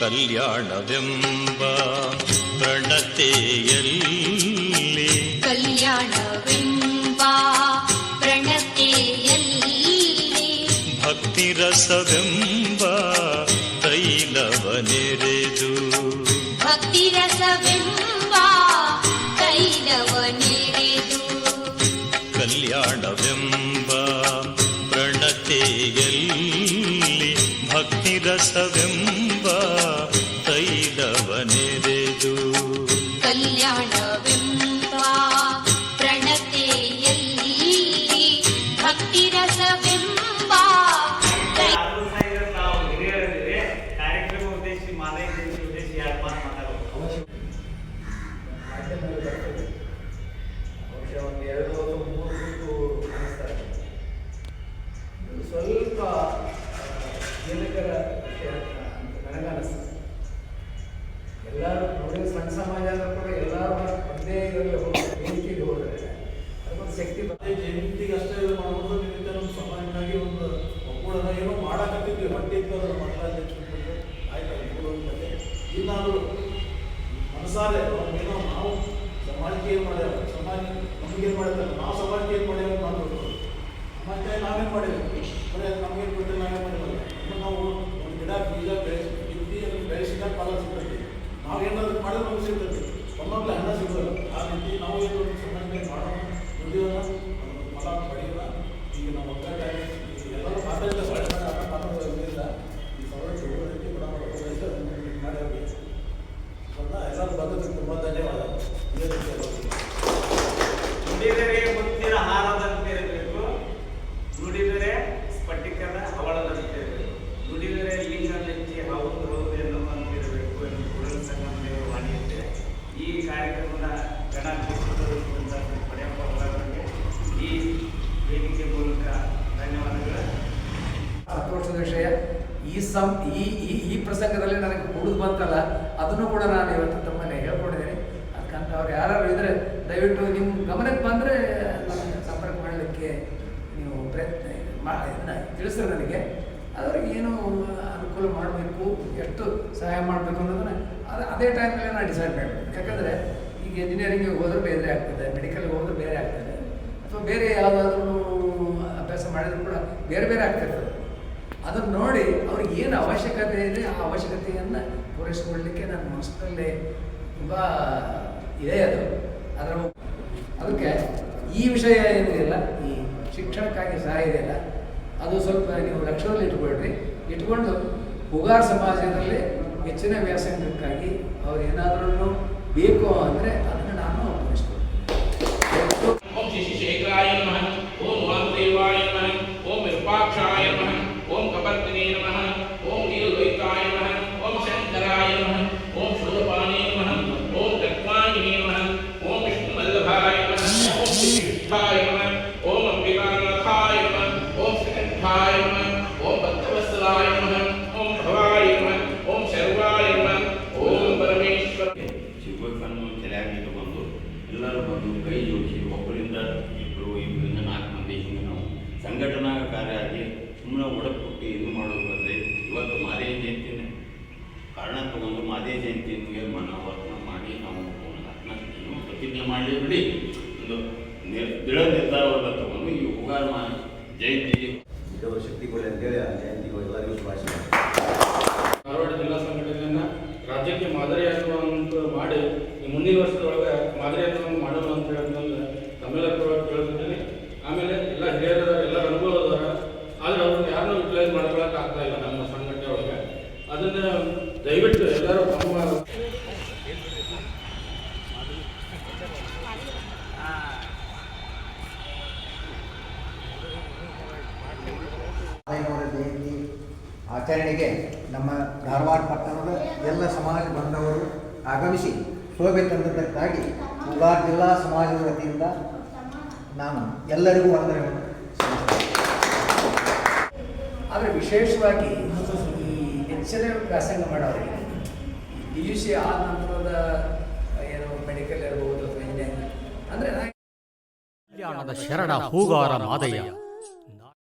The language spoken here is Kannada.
ಕಲ್ಯಾಣವೆಂಬ ಪ್ರಣತೆಯಲ್ಲಿ ಕಲ್ಯಾಣವೆಂಬ ಪ್ರಣತೆಯಲ್ಲಿ ಭಕ್ತಿರಸವೆಂಬ ತೈಲವನೆರೆದು ಭಕ್ತಿರಸವೆಂಬ ತೈಲವನೆರೆದು ಕಲ್ಯಾಣವೆಂಬ ಪ್ರಣತೆಯಲ್ಲಿ ಭಕ್ತಿರಸವೆಂಬ ತೈಲವನೆರೆದು ಕಲ್ಯಾಣವೆಂಬ ಪ್ರಣತೆಯಲ್ಲಿ ಭಕ್ತಿರಸವೆಂಬ ಕಾರ್ಯಕ್ರಮ ಉದ್ದೇಶಿ ಮಾದರಿ ಉದ್ದೇಶಿ ಯಾರು ಮಾತಾಡೋದು ಒಂದು 2 3 ಅನಿಸ್ತಾರೆ. ಸ್ವಲ್ಪ ಕೀಲಕರ ವಿಷಯ ಅಂತ ನನಗನ್ನಿಸ್ತದೆ. ಎಲ್ಲರೂ ನೋಡಿ ಸಣ್ಣ ಸಮಾಜ ಆದರೂ ಕೂಡ ಎಲ್ಲರೂ ಒಂದೇ ಇದರಲ್ಲಿ ವೇದಿಕೆಗೆ ಹೋದರೆ ಅದಕ್ಕೊಂದು ಶಕ್ತಿ ಅದೇ ಜಯಂತಿಗೆ ಅಷ್ಟೇ ಮಾಡೋದು ನಿಮಿತ್ತ ನಮ್ಮ ಸಮಾಜವಾಗಿ ಒಂದು ಒಕ್ಕೂಡನ ಏನೋ ಮಾಡಾಕತ್ತಿದ್ವಿ ಹೊಟ್ಟೆ ಇತ್ತು ಅದನ್ನು ಮಾತಾಡ್ತಿಟ್ಟು ಆಯ್ತು ಒಕ್ಕೂಡೋದು ಮತ್ತೆ ಇನ್ನಾದರೂ ಮನಸಾರೆ ಏನೋ ನಾವು ಸಮಾಜಕ್ಕೆ ಏನು ಮಾಡ್ಯಾವ ಸಮಾಜ ನಮಗೇನು ಮಾಡಿದ್ರೆ ನಾವು ಸಮಾಜಕ್ಕೆ ಏನು ಮಾಡ್ಯಾವ ಮಾಡಬೇಕು ಮತ್ತೆ ನಾವೇನು ಮಾಡಿದ್ವಿ ಬರೀ ನಮಗೇನು ಬಿಟ್ಟರೆ ನಾವೇನು ಮಾಡಿಲ್ಲ ನಾವು ಒಂದು ಗಿಡ ಬೀಜ ಬಿತ್ತಿ ಅದನ್ನು ಬೆಳೆಸಿದಾಗ ಫಲ ಸಿಗ್ತೈತಿ ನಾವು ಏನಾದ್ರು ಮಾಡಿದ್ರೆ ನಮ್ಗೆ ಸಿಗ್ತೈತಿ ಒಮ್ಮೊಮ್ಮೆ ಹಣ ಸಿಗೋಲ್ಲ ಆ ರೀತಿ ನಾವು ಏನು ಸಮಾಜಕ್ಕೆ ಮಾಡೋಣ ದುಡಿಯೋಣ ಫಲ ಪಡೆಯೋಣ ಈಗ ನಾವು ಒಗ್ಗಟ್ಟಾಗಿ ಎಲ್ಲರೂ ಮಾತಾಡಿದ ಮಾತಾಡೋದ್ರಿಂದ ಈ ಸಮಾಜಕ್ಕೆ ಹೋಗೋದಕ್ಕೆ ಕೂಡ ಮಾಡಿ ಎಲ್ಲರೂ ಬಂದಕ್ಕೆ ತುಂಬ ಧನ್ಯವಾದ. ಇದೇ ರೀತಿ ನುಡಿದರೆ ಮುತ್ತಿನ ಹಾರದಂತೆ ಇರಬೇಕು, ನುಡಿದರೆ ಸ್ಫಟಿಕದ ಹವಳದಂತೆ ಇರಬೇಕು, ನುಡಿದರೆ ಲಿಂಗ ನೆಚ್ಚಿ ಹೌದು ಹೌದು ಎನ್ನುವಂತಿರಬೇಕು ಎಂದು ಕುರುಡು ಸಂಗಮ ದೇವರ ವಾಣಿಯಂತೆ ಈ ಕಾರ್ಯಕ್ರಮದ ಗಣಾಧ್ಯಕ್ಷರಾದಂಥ ಪಡೆಯಪ್ಪ ಅವರಿಗೆ ಈ ವೇದಿಕೆ ಮೂಲಕ ಧನ್ಯವಾದಗಳು. ಸಂತೋಷದ ವಿಷಯ. ಈ ಪ್ರಸಂಗದಲ್ಲಿ ನನಗೆ ಕುಡಿದು ಬಂತಲ್ಲ ಅದನ್ನು ಕೂಡ ನಾನು ಇವತ್ತು ತಮ್ಮಲ್ಲಿ ಹೇಳ್ಕೊಂಡಿದ್ದೀನಿ. ಅದಕ್ಕಂತ ಅವ್ರು ಯಾರು ಇದ್ರೆ ದಯವಿಟ್ಟು ನಿಮ್ಮ ಗಮನಕ್ಕೆ ಬಂದರೆ ನಮಗೆ ಸಂಪರ್ಕ ಮಾಡಲಿಕ್ಕೆ ನೀವು ಪ್ರಯತ್ನ ಇದನ್ನು ತಿಳಿಸ್ತಾರೆ ನನಗೆ. ಅದರಿಗೆ ಏನು ಅನುಕೂಲ ಮಾಡಬೇಕು, ಎಷ್ಟು ಸಹಾಯ ಮಾಡಬೇಕು ಅನ್ನೋದನ್ನು ಅದೇ ಟೈಮಲ್ಲಿ ನಾನು ಡಿಸೈಡ್ ಮಾಡಬೇಕು. ಯಾಕಂದರೆ ಈಗ ಇಂಜಿನಿಯರಿಂಗಿಗೆ ಹೋದ್ರೆ ಬೇರೆ ಆಗ್ತದೆ, ಮೆಡಿಕಲ್ಗೆ ಹೋದ್ರೆ ಬೇರೆ ಆಗ್ತದೆ, ಅಥವಾ ಬೇರೆ ಯಾವುದಾದ್ರೂ ಅಭ್ಯಾಸ ಮಾಡಿದರೂ ಕೂಡ ಬೇರೆ ಬೇರೆ ಆಗ್ತಿರ್ತದೆ. ಅದನ್ನು ನೋಡಿ ಅವ್ರಿಗೆ ಏನು ಅವಶ್ಯಕತೆ ಇದೆ ಆ ಅವಶ್ಯಕತೆಯನ್ನು ಪೂರೈಸಿಕೊಳ್ಳಲಿಕ್ಕೆ ನನ್ನ ಮನಸ್ಸಿನಲ್ಲಿ ತುಂಬ ಇದೆ. ಅದಕ್ಕೆ ಈ ವಿಷಯ ಏನಿದೆಯಲ್ಲ, ಈ ಶಿಕ್ಷಣಕ್ಕಾಗಿ ಸಹಾಯ ಇದೆಯಲ್ಲ, ಅದು ಸ್ವಲ್ಪ ನೀವು ಲಕ್ಷ್ಯದಲ್ಲಿ ಇಟ್ಕೊಂಡು ಹುಗಾರ್ ಸಮಾಜದಲ್ಲಿ ಹೆಚ್ಚಿನ ವ್ಯಾಸಂಗಕ್ಕಾಗಿ ಅವ್ರು ಏನಾದ್ರೂ ಬೇಕು ಅಂದರೆ ಅದನ್ನು ನಾನು ಪೂರೈಸ್ಕೊಳ್ತೀನಿ. ಓಂ ಶಶಿಶೇಖರಾಯ ನಮಃ, ಓಂ ವಾಮದೇವಾಯ ನಮಃ, ಓಂ ವಿರೂಪಾಕ್ಷಾಯ ನಮಃ, ಓಂ ಕಪರ್ದಿನೇ ನಮಃ, ಓಂ ನೀಲದ್ವೈತಾಯ ನಮಃ, ಓಂ ಶಂಕರಾಯ ನಮಃ, ಓಂ ಶೂಲಪಾಣೇ ನಮಃ, ಓಂ ಗರ್ವಾಣಿನೇ ನಮಃ, ಓಂ ವಿಷ್ಣುವಲ್ಲಭಾಯ ನಮಃ, ಓಂ ಶ್ರೀಕೃಷ್ಣಾಯ ನಮಃ, ಓಂ ಅಂಬಿಕಾನಾಥಾಯ ನಮಃ, ಓಂ ಶ್ರೀಕಂಠಾಯ ನಮಃ, ಓಂ ಭಕ್ತವತ್ಸಲಾಯ ನಮಃ, ಓಂ ಭವಾಯ ನಮಃ, ಓಂ ಶರ್ವಾಯ ನಮಃ, ಓಂ ಪರಮೇಶ್ವರ. ಶಿವಕನ್ನು ತಲೆಯಾಗಿ ತಗೊಂಡು ಎಲ್ಲರೂ ಬಂದು ಕೈ ಜೋಡಿಸಿ ಒಬ್ಬರಿಂದ ಇಬ್ಬರಿಂದ 4 ಮಂದಿ ಹಿಂಗೆ ನಾವು ಸಂಘಟನಾ ಕಾರ್ಯ ಆಗಿ ಸುಮ್ಮನೆ ಒಡಪುಟ್ಟಿ ಇದು ಮಾಡೋದು ಬಂದರೆ ಇವತ್ತು ಮಾದೇ ಜಯಂತಿನ ಕಾರಣ ತಗೊಂಡು ಮಾದೇ ಜಯಂತಿಗೆ ಮನವರ್ತನ ಮಾಡಿ ನಾವು ಪ್ರತಿಜ್ಞೆ ಮಾಡಲಿ ಬಿಡಿ ಒಂದು ದೃಢ ನಿರ್ಧಾರವನ್ನು ತಗೊಂಡು ಈ ಹುಗಾರ ಜಯಂತಿ ದೇವರ ಶಕ್ತಿಗಳು ಅಂತೇಳಿ ಆ ಜಯಂತಿಗಳು ಎಲ್ಲರಿಗೂ ಶುಭಾಶಯ. ಧಾರವಾಡ ಜಿಲ್ಲಾ ಸಂಘಟನೆಯನ್ನು ರಾಜ್ಯಕ್ಕೆ ಮಾದರಿಯಾಗುವಂತ ಮಾಡಿ ಮುಂದಿನ ವರ್ಷದೊಳಗೆ ಮಾದರಿಯಾಗುವಂತ ಮಾಡೋಣ ಅಂತ ಹೇಳೋದನ್ನ ತಮ್ಮೆಲ್ಲರ ಪರವಾಗಿ ಕೇಳ್ತಿದ್ದೀನಿ. ಆಮೇಲೆ ಎಲ್ಲ ಹಿರಿಯರ ಎಲ್ಲರ ಅನುಭವ ಅದಾರ, ಆದರೆ ಅವ್ರನ್ನ ಯಾರನ್ನೂ ಯುಟಿಲೈಸ್ ಮಾಡ್ಕೊಳಕ್ಕೆ ಆಗ್ತಾ ಇಲ್ಲ ನಮ್ಮ ಸಂಘಟನೆ ಒಳಗೆ. ಅದನ್ನು ದಯವಿಟ್ಟು ಎಲ್ಲರೂ ತಮ್ಮ ಜಯಂತಿ ಆಚರಣೆಗೆ ನಮ್ಮ ಧಾರವಾಡ ಪಟ್ಟಣದ ಎಲ್ಲ ಸಮಾಜ ಬಾಂಧವರು ಆಗಮಿಸಿ ಶೋಭೆ ತಂದದ್ದಕ್ಕಾಗಿ ಹುಗಾರ್ ಜಿಲ್ಲಾ ಸಮಾಜದ ವತಿಯಿಂದ ನಾನು ಎಲ್ಲರಿಗೂ ವಂದನೆಗಳು. ಆದರೆ ವಿಶೇಷವಾಗಿ ಈ ಹೆಚ್ಚಿನ ವ್ಯಾಸಂಗ ಮಾಡೋರಿಗೆ PUC ಆದ ನಂತರದ ಏನೋ ಮೆಡಿಕಲ್ ಇರ್ಬೋದು ಅಥವಾ ಇಂಜಿನಿಯರಿಂಗ್ ಅಂದರೆ ಶರಣ ಹೂಗಾರ ಮಾದಯ್ಯ